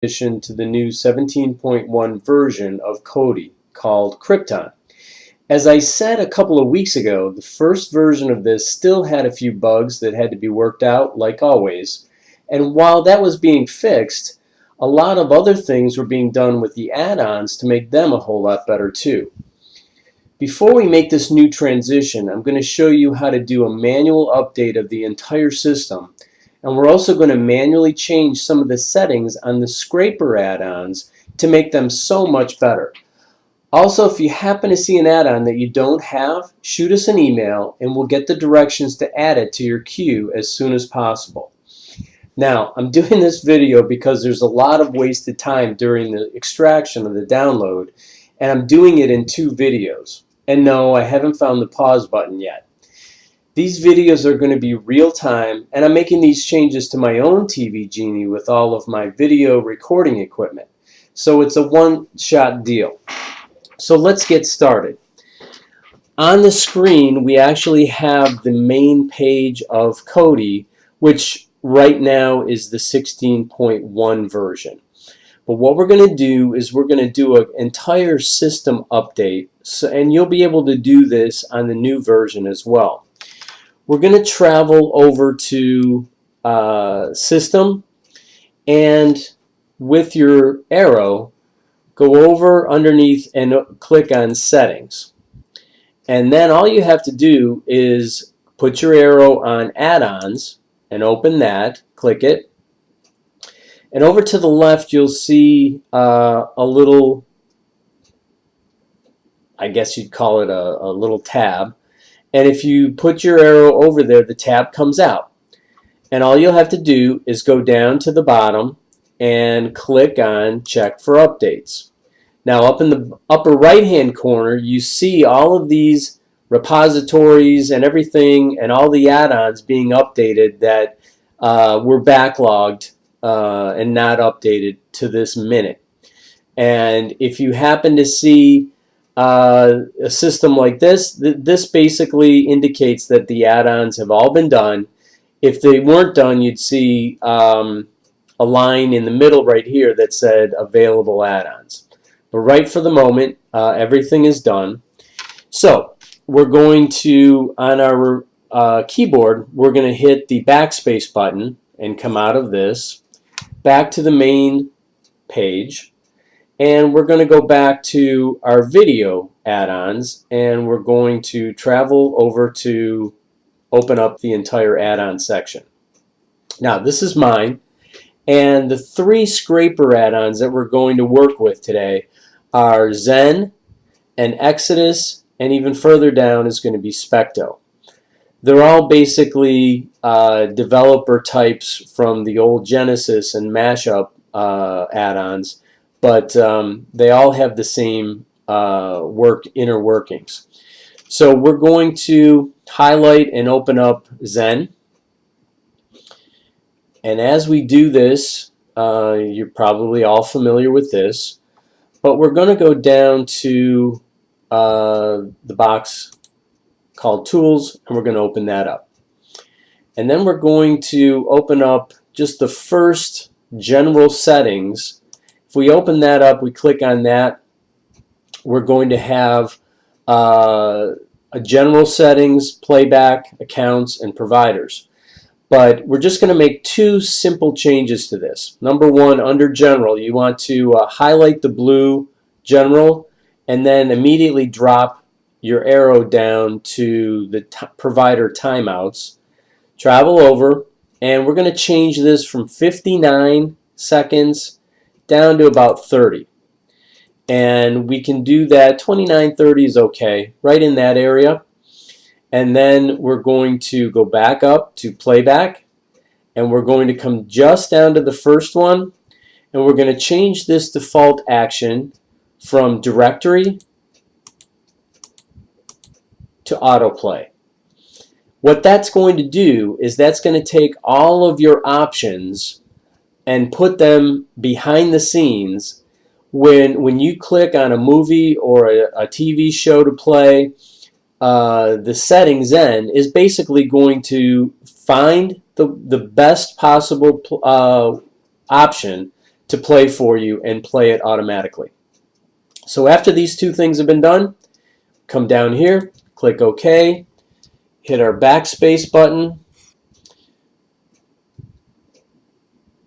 addition to the new 17.1 version of Kodi called Krypton. As I said a couple of weeks ago, the first version of this still had a few bugs that had to be worked out, like always. And while that was being fixed, a lot of other things were being done with the add-ons to make them a whole lot better too. Before we make this new transition, I'm going to show you how to do a manual update of the entire system. And we're also going to manually change some of the settings on the scraper add-ons to make them so much better. Also, if you happen to see an add-on that you don't have, shoot us an email and we'll get the directions to add it to your queue as soon as possible. Now, I'm doing this video because there's a lot of wasted time during the extraction of the download, and I'm doing it in 2 videos. And no, I haven't found the pause button yet. These videos are going to be real time, and I'm making these changes to my own TV Genie with all of my video recording equipment. So it's a one-shot deal. So let's get started. On the screen, we actually have the main page of Kodi, which right now is the 16.1 version. But what we're going to do is we're going to do an entire system update, and you'll be able to do this on the new version as well. We're going to travel over to System, and with your arrow, go over underneath and click on Settings. And then all you have to do is put your arrow on Add-ons and open that, click it. And over to the left you'll see a little, I guess you'd call it a little tab. And if you put your arrow over there, the tab comes out. And all you'll have to do is go down to the bottom and click on Check for Updates. Now up in the upper right hand corner you see all of these repositories and everything and all the add-ons being updated that were backlogged and not updated to this minute. And if you happen to see a system like this, this basically indicates that the add-ons have all been done. If they weren't done, you'd see a line in the middle right here that said available add-ons. But right for the moment, everything is done. So we're going to, on our keyboard, we're going to hit the backspace button and come out of this, back to the main page, and we're going to go back to our video add-ons, and we're going to travel over to open up the entire add-on section. Now this is mine, and the 3 scraper add-ons that we're going to work with today are Zen and Exodus, and even further down is going to be Specto. They're all basically developer types from the old Genesis and Mashup add-ons, but they all have the same inner workings. So we're going to highlight and open up Zen. And as we do this, you're probably all familiar with this, but we're going to go down to the box called Tools, and we're going to open that up. And then we're going to open up just the first general settings. If we open that up, we click on that, we're going to have a general settings, playback, accounts, and providers. But we're just going to make 2 simple changes to this. Number 1, under General, you want to highlight the blue General and then immediately drop your arrow down to the provider timeouts. Travel over, and we're going to change this from 59 seconds down to about 30. And we can do that. 29, 30 is okay, right in that area. And then we're going to go back up to playback, and we're going to come just down to the first one, and we're going to change this default action from directory to autoplay. What that's going to do is that's going to take all of your options and put them behind the scenes. When you click on a movie or a TV show to play, the settings then is basically going to find the best possible option to play for you and play it automatically. So after these two things have been done, come down here, click OK, hit our backspace button,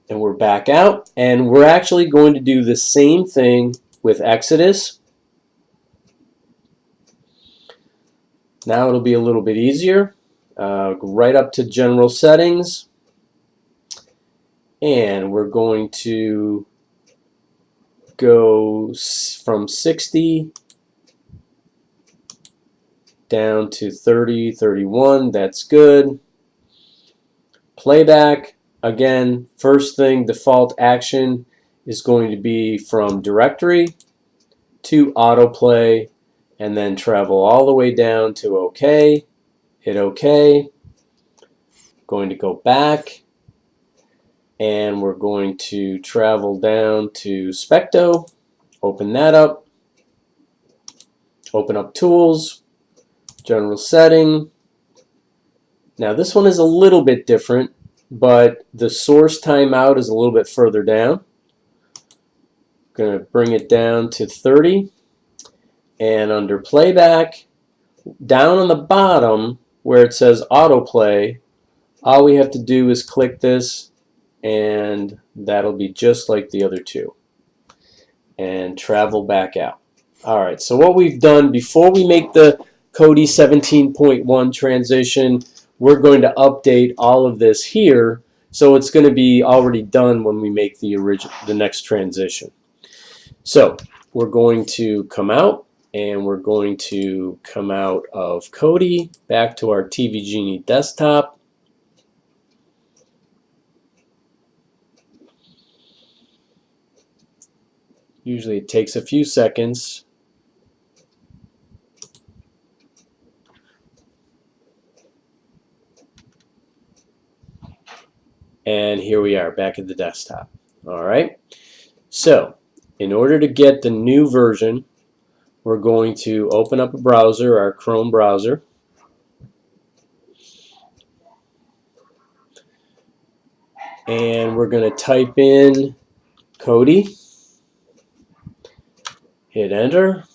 and we're back out. And we're actually going to do the same thing with Exodus. Now it'll be a little bit easier. Go right up to General Settings, and we're going to go from 60 down to 30, 31. That's good. Playback, again, first thing, default action is going to be from directory to autoplay, and then travel all the way down to OK. Hit OK. Going to go back, and we're going to travel down to Specto. Open that up. Open up Tools, General Setting. Now this one is a little bit different, but the source timeout is a little bit further down. Going to bring it down to 30, and under playback, down on the bottom where it says autoplay, all we have to do is click this, and that'll be just like the other two, and travel back out. Alright, so what we've done before we make the Kodi 17.1 transition, we're going to update all of this here, so it's going to be already done when we make the next transition. So we're going to come out, and we're going to come out of Kodi back to our TV Genie desktop. Usually it takes a few seconds. And here we are back at the desktop. Alright, so in order to get the new version, we're going to open up a browser, our Chrome browser. And we're going to type in Kodi. Hit enter.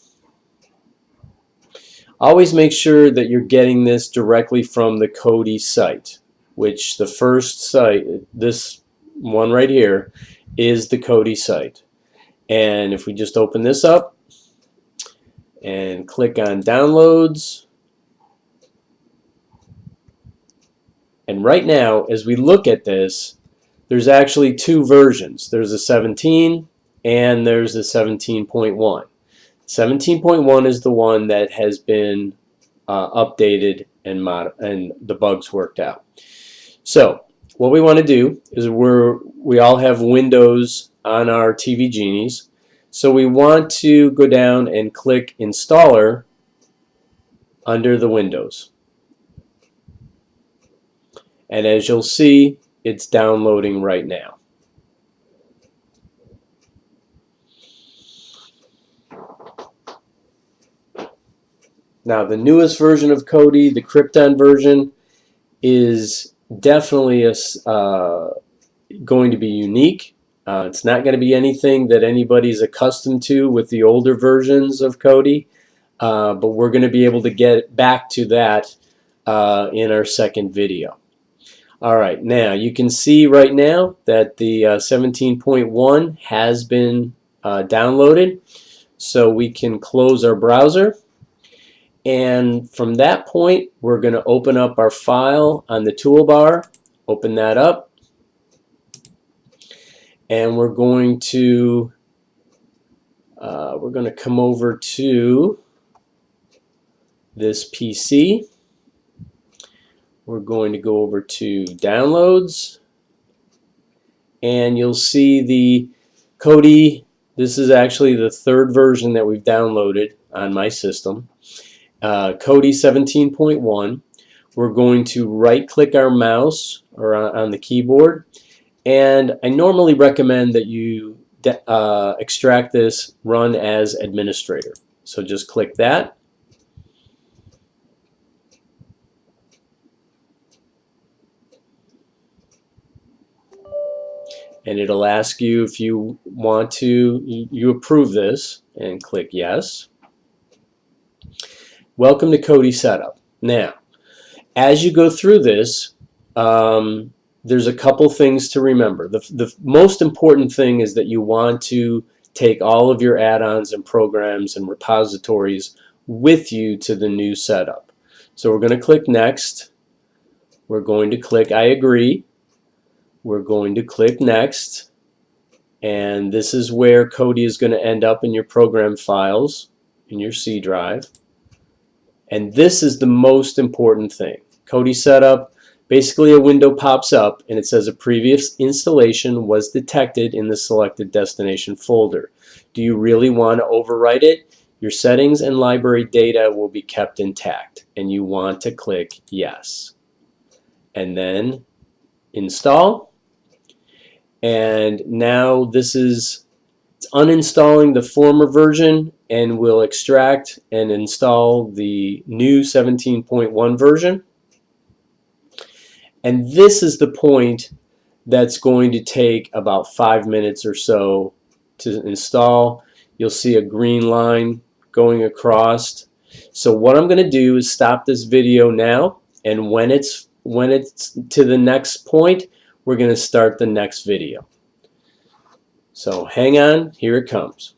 Always make sure that you're getting this directly from the Kodi site, which the first site, this one right here, is the Kodi site. And if we just open this up and click on downloads, and right now as we look at this, there's actually two versions. There's a 17 and there's a 17.1. 17.1 is the one that has been updated and the bugs worked out. So what we want to do is we all have Windows on our TV Genies, so we want to go down and click Installer under the Windows. And as you'll see, it's downloading right now. Now the newest version of Kodi, the Krypton version, is definitely going to be unique. It's not going to be anything that anybody's accustomed to with the older versions of Kodi, but we're going to be able to get back to that in our second video. Alright, now you can see right now that the 17.1 has been downloaded, so we can close our browser. And from that point, we're going to open up our file on the toolbar, open that up, and we're going to come over to this PC. We're going to go over to Downloads, and you'll see the Kodi. This is actually the third version that we've downloaded on my system. Kodi 17.1. We're going to right-click our mouse or on the keyboard, and I normally recommend that you extract this, run as administrator. So just click that. and it'll ask you if you want to, you approve this, and click yes. Welcome to Kodi Setup. Now, as you go through this, there's a couple things to remember. The most important thing is that you want to take all of your add-ons and programs and repositories with you to the new setup. So we're going to click Next. We're going to click I agree. We're going to click Next. And this is where Kodi is going to end up in your program files in your C drive. And this is the most important thing. Kodi Setup, basically a window pops up and it says a previous installation was detected in the selected destination folder. Do you really want to overwrite it? Your settings and library data will be kept intact, and you want to click yes. And then install. And now this is uninstalling the former version, and we'll extract and install the new 17.1 version. And this is the point that's going to take about 5 minutes or so to install. You'll see a green line going across. So what I'm going to do is stop this video now, and when it's to the next point, we're going to start the next video. So hang on, here it comes.